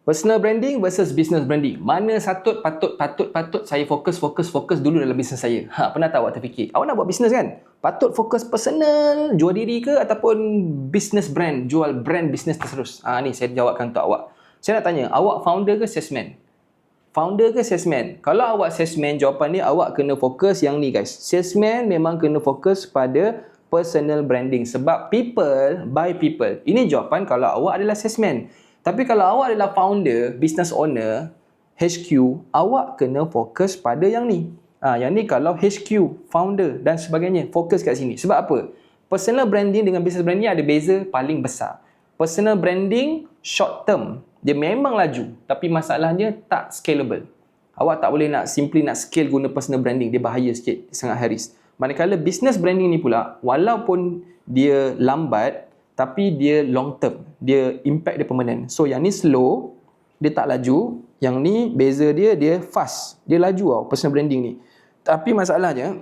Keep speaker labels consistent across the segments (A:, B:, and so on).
A: Personal branding versus business branding. Mana patut saya fokus dulu dalam bisnes saya. Pernah tak awak terfikir? Awak nak buat bisnes kan? Patut fokus personal, jual diri ke ataupun business brand, jual brand bisnes terus? Ni saya jawabkan untuk awak. Saya nak tanya, awak founder ke salesman? Founder ke salesman? Kalau awak salesman, jawapan dia awak kena fokus yang ni guys. Salesman memang kena fokus pada personal branding sebab people buy people. Ini jawapan kalau awak adalah salesman. Tapi kalau awak adalah founder, business owner, HQ, awak kena fokus pada yang ni. Yang ni kalau HQ, founder dan sebagainya, fokus kat sini. Sebab apa? Personal branding dengan business branding ada beza paling besar. Personal branding short term. Dia memang laju, tapi masalahnya tak scalable. Awak tak boleh nak scale guna personal branding. Dia bahaya sikit, sangat haris. Manakala business branding ni pula, walaupun dia lambat, tapi dia long term. Dia impact dia permanent. So yang ni slow, dia tak laju. Yang ni beza dia fast. Dia laju personal branding ni. Tapi masalahnya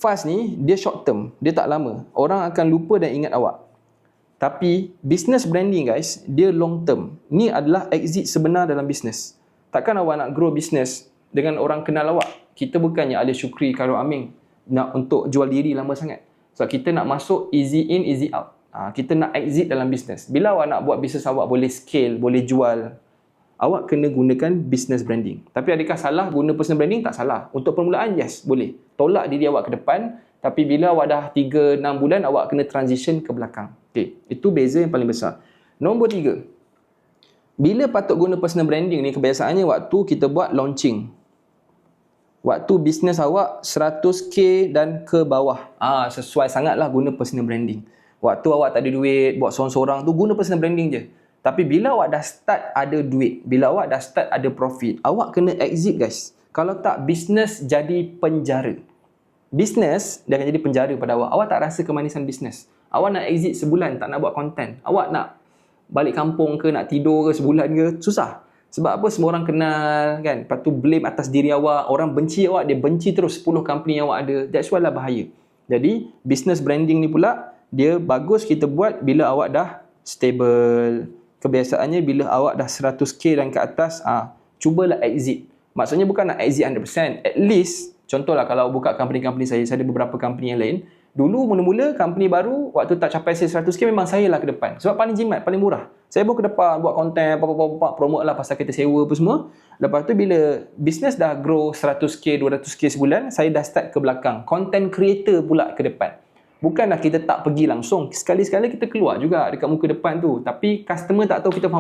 A: fast ni dia short term. Dia tak lama. Orang akan lupa dan ingat awak. Tapi business branding guys, dia long term. Ni adalah exit sebenar dalam bisnes. Takkan awak nak grow bisnes dengan orang kenal awak. Kita bukannya Ali Shukri, Khairul Aming nak untuk jual diri lama sangat. So kita nak masuk easy in, easy out. Kita nak exit dalam bisnes. Bila awak nak buat bisnes awak boleh scale, boleh jual, awak kena gunakan business branding. Tapi adakah salah guna personal branding? Tak salah. Untuk permulaan, yes, boleh. Tolak diri awak ke depan. Tapi bila awak dah 3-6 bulan, awak kena transition ke belakang. Okay. Itu beza yang paling besar. Nombor 3. Bila patut guna personal branding ni, kebiasaannya waktu kita buat launching. Waktu bisnes awak 100k dan ke bawah. Sesuai sangatlah guna personal branding. Waktu awak tak ada duit, buat seorang-seorang tu, guna personal branding je. Tapi bila awak dah start ada duit, bila awak dah start ada profit, awak kena exit guys. Kalau tak, bisnes jadi penjara. Bisnes dia akan jadi penjara pada awak. Awak tak rasa kemanisan bisnes. Awak nak exit sebulan, tak nak buat konten. Awak nak balik kampung ke, nak tidur ke sebulan ke, susah. Sebab apa? Semua orang kenal kan. Lepas tu blame atas diri awak. Orang benci awak, dia benci terus 10 company yang awak ada. That's why lah bahaya. Jadi business branding ni pula, dia bagus kita buat bila awak dah stable. Kebiasaannya bila awak dah 100k dan ke atas, cubalah exit. Maksudnya bukan nak exit 100%. At least, contohlah kalau buka company-company saya ada beberapa company yang lain. Dulu mula-mula company baru, waktu tak capai sales 100k memang saya lah ke depan. Sebab paling jimat, paling murah. Saya pun ke depan buat konten, promote lah pasal kita sewa apa semua. Lepas tu bila business dah grow 100k, 200k sebulan, saya dah start ke belakang. Content creator pula ke depan. Bukanlah kita tak pergi langsung. Sekali-sekala kita keluar juga dekat muka depan tu. Tapi customer tak tahu kita